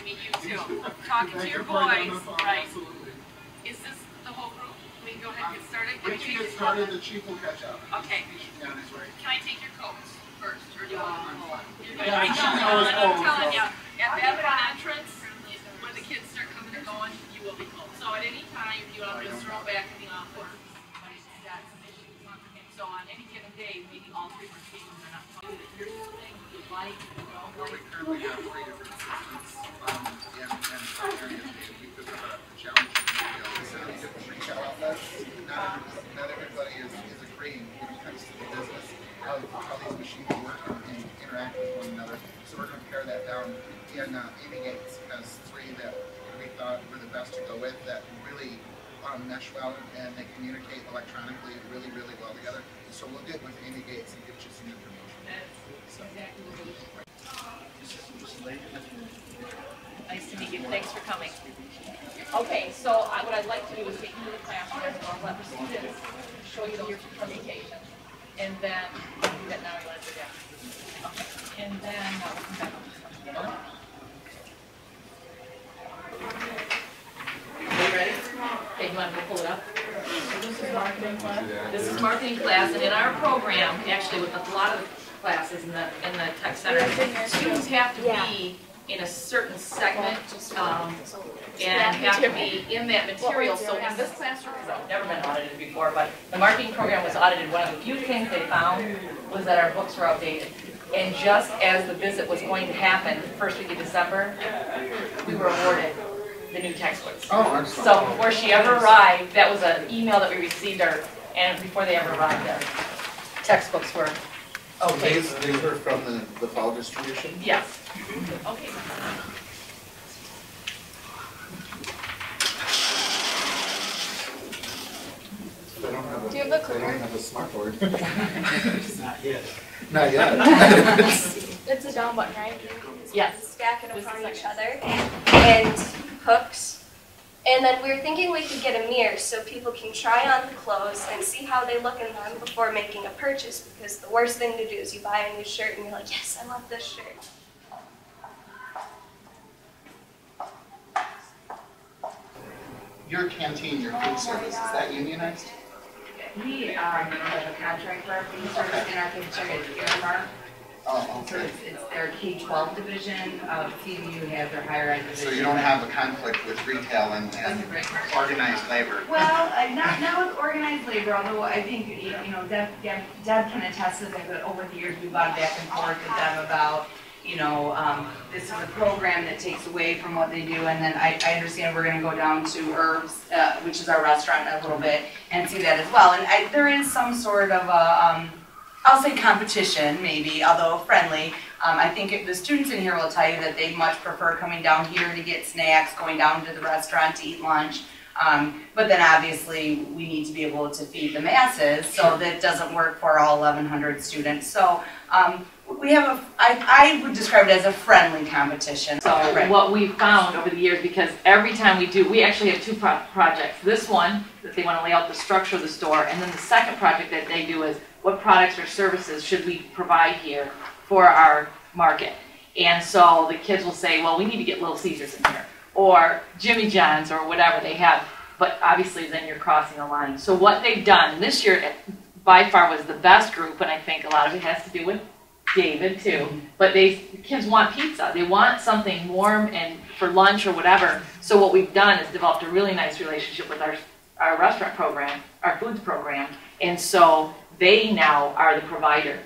meet you too. Talking to your boys, right? Is this the whole group? We can go ahead and get started. Once you get started, the chief will catch up. Okay. Yeah, that's right. Can I take your coats first, or do you want them home? Yeah, I'm telling you, at Okay. that entrance, when the kids start coming and going, you will be home. So at any time, if you want to just throw back in the office, somebody's got some issues. And so on any given day, maybe all three rotations are not talking. Here's the thing you like, you don't Well, we like. currently have 3 different systems, and some areas we could have a challenge to so many different retail outlets. Not everybody is agreeing when it comes to the business of how these machines work and interact with one another. So we're going to pare that down. And Amy Gates has 3 that we thought were the best to go with that really mesh well and they communicate electronically really, really well together. So we'll get with Amy Gates and get you some information. That's exactly what we're looking for. Nice to meet you. Thanks for coming. Okay, so what I'd like to do is take you to the classroom and let the students show you your presentation. And then, do that now, you want to do that? Okay. And then, we'll come back up. Are you ready? Okay, you want to go pull it up? This is marketing class. This is marketing class, and in our program, actually with a lot of classes in the tech center, students have to be in a certain segment and have to be in that material. So in this classroom, I've never been audited before, but the marketing program was audited. One of the few things they found was that our books were outdated. And just as the visit was going to happen, the first week of December, we were awarded the new textbooks. Oh, so before she ever arrived, that was an email that we received her, and before they ever arrived, their textbooks were okay. So these are from the fall distribution? Yes. Okay. They don't have a, do you have a clicker? They don't have a smartboard. Not yet. Not yet. It's a down button, right? Yes. Stack it upon each other and hooks. And then we were thinking we could get a mirror so people can try on the clothes and see how they look in them before making a purchase, because the worst thing to do is you buy a new shirt and you're like, yes, I love this shirt. Your canteen, your food service, is that unionized? We have a contract for our food service in our cafeteria at Earmark. Oh, So okay. it's their K-12 division. CVU has their higher ed division. So you don't have a conflict with retail and organized labor? Well, not with organized labor, although I think, Deb can attest to that, but over the years we've gone back and forth with them about, this is a program that takes away from what they do, and then I understand we're going to go down to Herbs, which is our restaurant, in a little bit, and see that as well. And there is some sort of a, I'll say competition, maybe, although friendly. I think the students in here will tell you that they much prefer coming down here to get snacks, going down to the restaurant to eat lunch. But then obviously we need to be able to feed the masses, so that doesn't work for all 1,100 students. So we have I would describe it as a friendly competition. So what we found over the years, because every time we actually have 2 projects. This one, that they want to lay out the structure of the store, and then the second project that they do is what products or services should we provide here for our market. And so the kids will say, well, we need to get Little Caesars in here, or Jimmy John's, or whatever they have. But obviously then you're crossing the line. So what they've done, and this year by far was the best group, and I think a lot of it has to do with David too, but the kids want pizza. They want something warm and for lunch or whatever. So what we've done is developed a really nice relationship with our restaurant program, our foods program, and so they now are the provider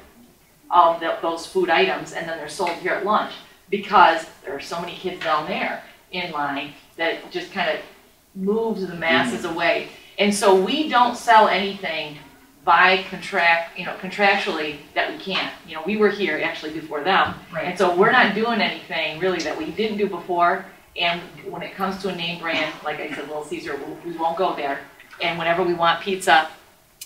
of those food items, and then they're sold here at lunch, because there are so many kids down there in line that just kind of moves the masses away. And so we don't sell anything by contractually that we can't. We were here actually before them, right. And so we're not doing anything really that we didn't do before. And when it comes to a name brand, like I said, Little Caesar, we won't go there. And whenever we want pizza,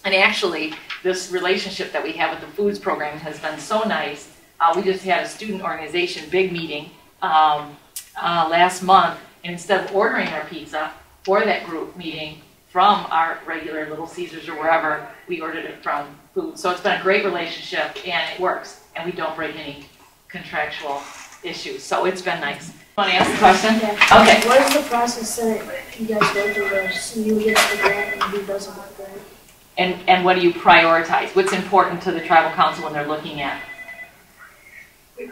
and actually this relationship that we have with the foods program has been so nice. We just had a student organization big meeting last month, and instead of ordering our pizza for that group meeting from our regular Little Caesars or wherever, we ordered it from food. So it's been a great relationship, and it works, and we don't break any contractual issues. So it's been nice. Want to ask the question? Yeah. Okay. What is the process that you guys go through to see who gets the grant and who doesn't get the grant? And what do you prioritize? What's important to the tribal council when they're looking at?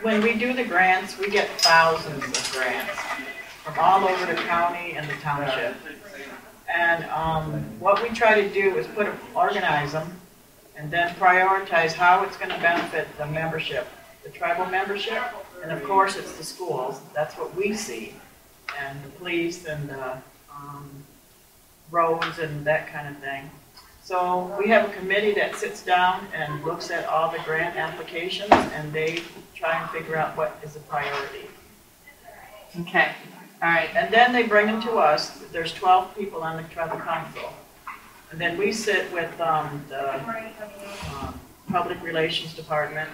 When we do the grants, we get thousands of grants from all over the county and the township. And what we try to do is organize them and then prioritize how it's going to benefit the membership, the tribal membership, and of course it's the schools. That's what we see, and the police and the roads and that kind of thing. So we have a committee that sits down and looks at all the grant applications, and they try and figure out what is a priority. Okay. All right. And then they bring them to us. There's 12 people on the tribal council. And then we sit with the public relations department,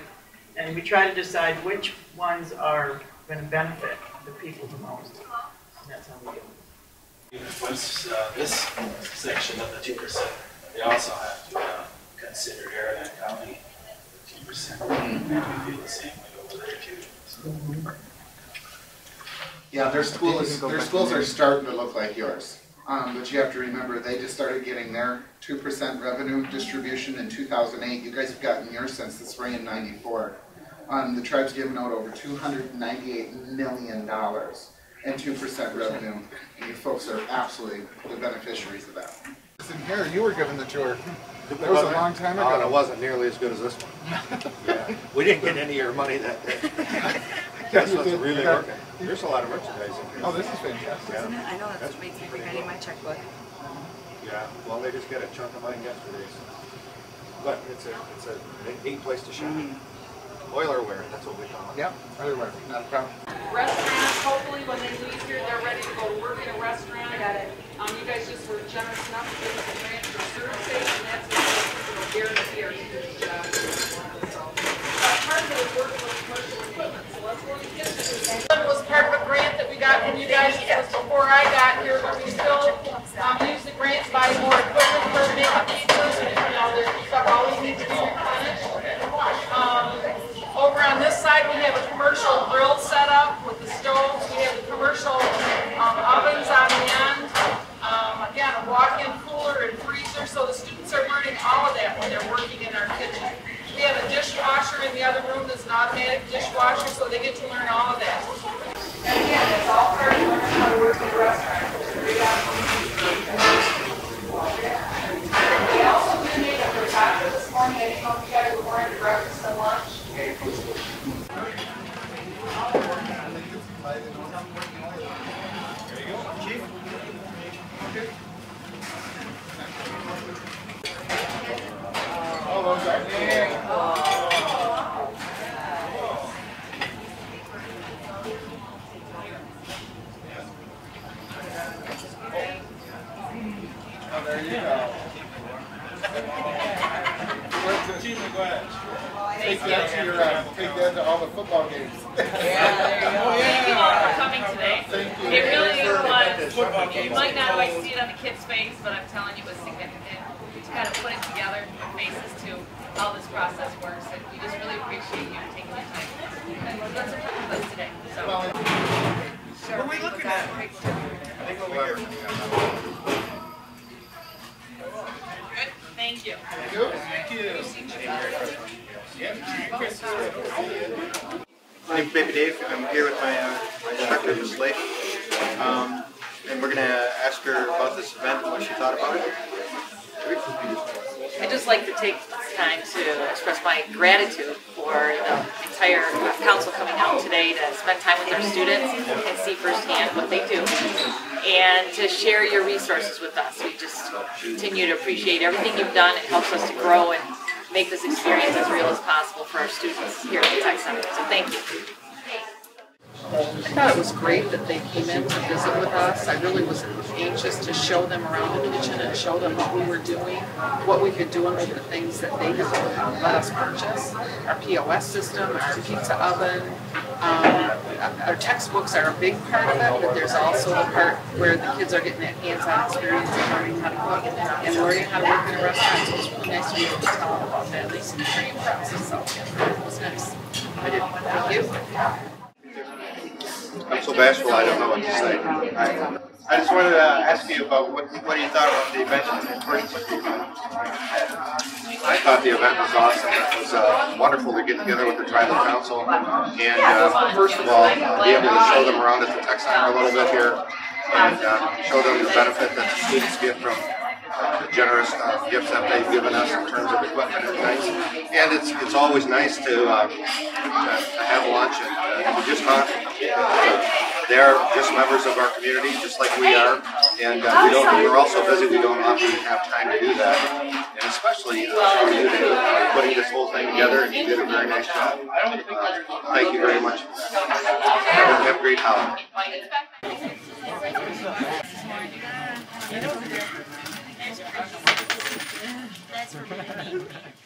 and we try to decide which ones are going to benefit the people the most. And that's how we do it. Once this section of the 2%, they also have to consider Aragon County 2%. And we feel the same way over there too. So. Yeah, their schools are starting to look like yours. But you have to remember, they just started getting their 2% revenue distribution in 2008. You guys have gotten yours since the spring in '94. The tribe's given out over $298 million in 2% revenue, and you folks are absolutely the beneficiaries of that. In here, you were given the tour. That was a long time ago. And it wasn't nearly as good as this one. Yeah. We didn't get any of your money that day. That's what's really working. There's a lot of merchandise in here. Oh, this is fantastic. Yeah. I know that's what makes me think I need my checkbook. Yeah, well, they just got a chunk of mine yesterday. So. But it's a neat place to shop. Oilerware, that's what we call it. Yeah, oilerware, not a problem. Restaurants, hopefully when they leave here, they're ready to go to work in a restaurant. I got it. You guys just were generous enough to give us a grant for services, and that's what guarantee our students' jobs. So, part of it is working with commercial equipment, so let's go and get this. One was part of a grant that we got from you guys. It was before I got here, but we still use the grant to buy more equipment for making pizzas. Their stuff always needs to be replenished. Over on this side, we have a commercial grill set up with the stoves. We have the commercial ovens on the end. Again, a walk-in cooler and freezer, so the students are learning all of that when they're working in our kitchen. We have a dishwasher in the other room that's an automatic dishwasher, so they get to learn all of that. And again, it's all part of learning how to work in a restaurant. We also did make a taco this morning. I didn't know if you guys were wearing breakfast and lunch. There you go. Take that to all the football games. Thank you all for coming today. Thank you. It really was. You might not always see it on the kids' face, but I'm telling you, it was significant to kind of put it together, put faces to how this process works, and we just really appreciate you taking the time. And we're going to talk with us today. So. What are we looking at? I think over here. Good. Thank you. Thank you. Thank you. My name's Baby Dave. I'm here with my instructor, Ms. Leif. And we're going to ask her about this event and what she thought about it. I'd just like to take this time to express my gratitude for the entire council coming out today to spend time with their students and see firsthand what they do, and to share your resources with us. We just continue to appreciate everything you've done. It helps us to grow and make this experience as real as possible for our students here at the Tech Center. So thank you. I thought it was great that they came in to visit with us. I really was anxious to show them around the kitchen and show them what we were doing, what we could do, and the things that they have let us purchase. Our POS system, our pizza oven, our textbooks are a big part of it, but there's also a part where the kids are getting that hands-on experience of learning how to cook and learning how to work in a restaurant. So it was really nice to be able to tell them about that. They seemed pretty impressed, so it was nice. I did. Thank you. I'm so bashful I don't know what to say. I just wanted to ask you about what you thought about the event in first place. I thought the event was awesome. It was wonderful to get together with the Tribal Council and first of all, be able to show them around at the Tech Center a little bit here and show them the benefit that the students get from the generous gifts that they've given us in terms of equipment and things. And it's always nice to have lunch and just talk. They are just members of our community, just like we are, and we're also busy. We don't often have time to do that, and especially for you putting this whole thing together. And you did a very nice job. Thank you very much. Have a great holiday. That's